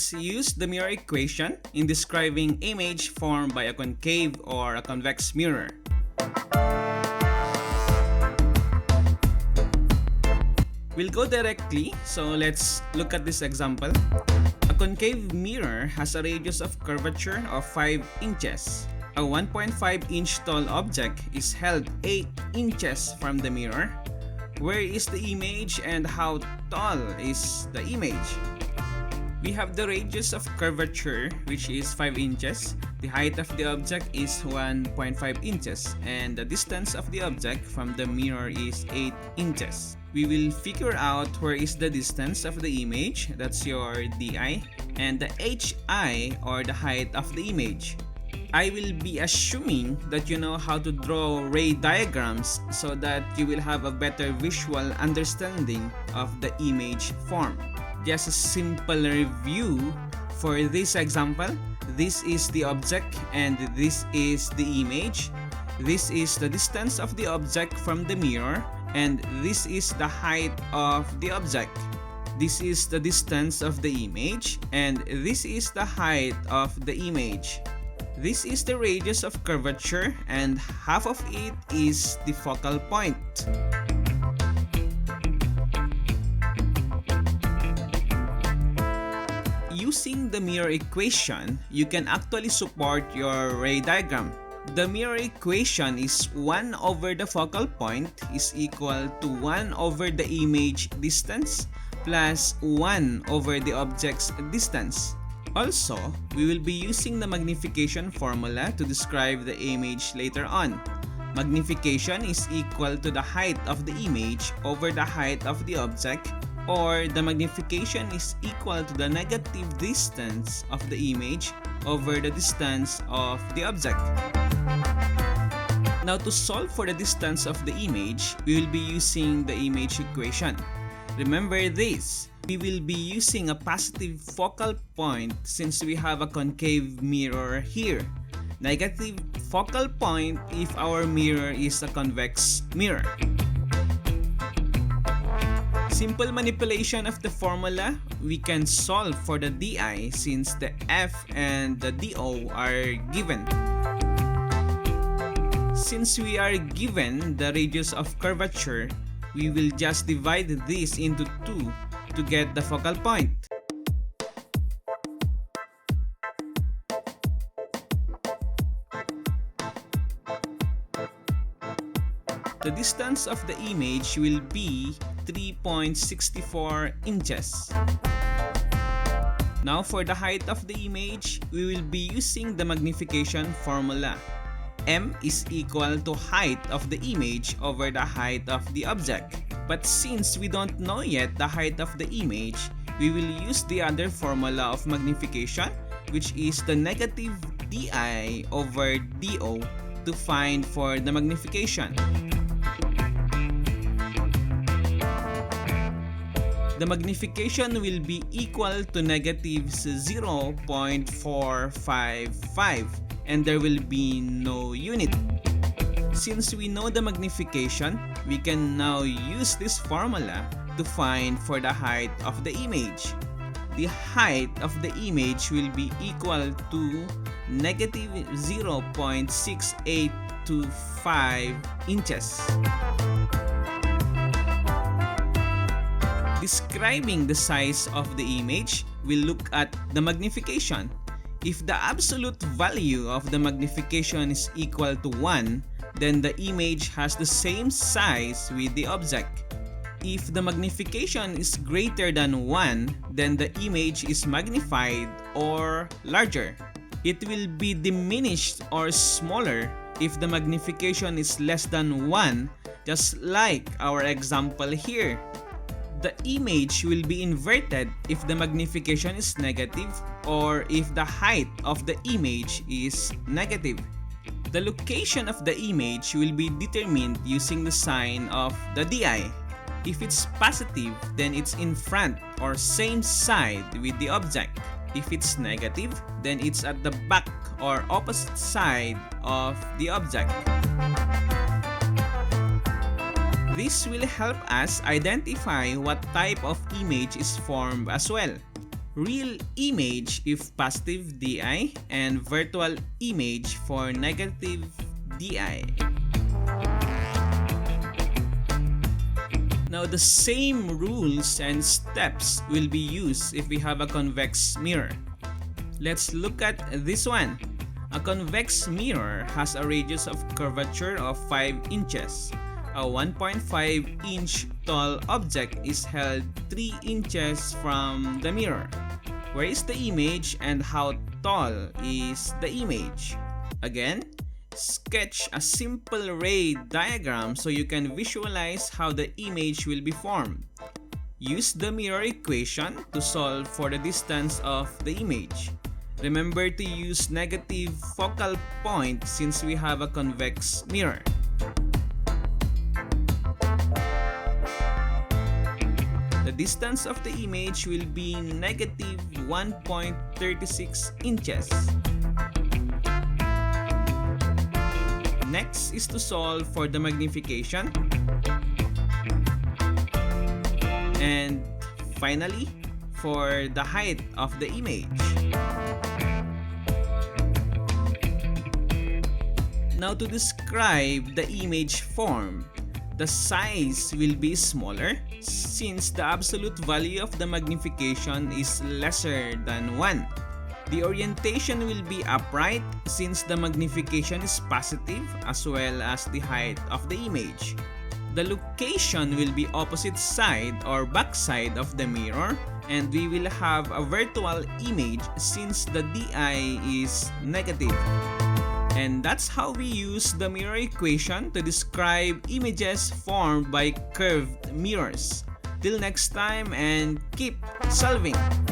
let's use the mirror equation in describing image formed by a concave or a convex mirror. We'll go directly, so let's look at this example. A concave mirror has a radius of curvature of 5 inches. A 1.5 inch tall object is held 8 inches from the mirror. Where is the image and how tall is the image? We have the radius of curvature, which is 5 inches. The height of the object is 1.5 inches, and the distance of the object from the mirror is 8 inches. We will figure out where is the distance of the image, that's your DI, and the HI or the height of the image. I will be assuming that you know how to draw ray diagrams so that you will have a better visual understanding of the image form. Just a simple review for this example. This is the object and this is the image. This is the distance of the object from the mirror and this is the height of the object. This is the distance of the image and this is the height of the image. This is the radius of curvature and half of it is the focal point. Using the mirror equation, you can actually support your ray diagram. The mirror equation is 1 over the focal point is equal to 1 over the image distance plus 1 over the object's distance. Also, we will be using the magnification formula to describe the image later on. Magnification is equal to the height of the image over the height of the object, or the magnification is equal to the negative distance of the image over the distance of the object. Now, to solve for the distance of the image, we will be using the image equation. Remember this, we will be using a positive focal point since we have a concave mirror here. Negative focal point if our mirror is a convex mirror. Simple manipulation of the formula, we can solve for the DI since the F and the DO are given. Since we are given the radius of curvature, we will just divide this into 2 to get the focal point. The distance of the image will be 3.64 inches. Now for the height of the image, we will be using the magnification formula. M is equal to height of the image over the height of the object. But since we don't know yet the height of the image, we will use the other formula of magnification, which is the negative DI over DO to find for the magnification. The magnification will be equal to negative 0.455 and there will be no unit. Since we know the magnification, we can now use this formula to find for the height of the image. The height of the image will be equal to negative 0.6825 inches. Describing the size of the image, we'll look at the magnification. If the absolute value of the magnification is equal to 1, then the image has the same size with the object. If the magnification is greater than 1, then the image is magnified or larger. It will be diminished or smaller if the magnification is less than 1, just like our example here. The image will be inverted if the magnification is negative or if the height of the image is negative. The location of the image will be determined using the sign of the DI. If it's positive, then it's in front or same side with the object. If it's negative, then it's at the back or opposite side of the object. This will help us identify what type of image is formed as well. real image if positive DI, and virtual image for negative DI. Now the same rules and steps will be used if we have a convex mirror. Let's look at this one. A convex mirror has a radius of curvature of 5 inches. A 1.5-inch tall object is held 3 inches from the mirror. Where is the image and how tall is the image? Again, sketch a simple ray diagram so you can visualize how the image will be formed. Use the mirror equation to solve for the distance of the image. Remember to use negative focal point since we have a convex mirror. The distance of the image will be negative 1.36 inches. Next is to solve for the magnification. And finally, for the height of the image. Now to describe the image form, the size will be smaller since the absolute value of the magnification is lesser than 1. The orientation will be upright since the magnification is positive as well as the height of the image. The location will be opposite side or back side of the mirror, and we will have a virtual image since the DI is negative. And that's how we use the mirror equation to describe images formed by curved mirrors. Till next time, and keep solving!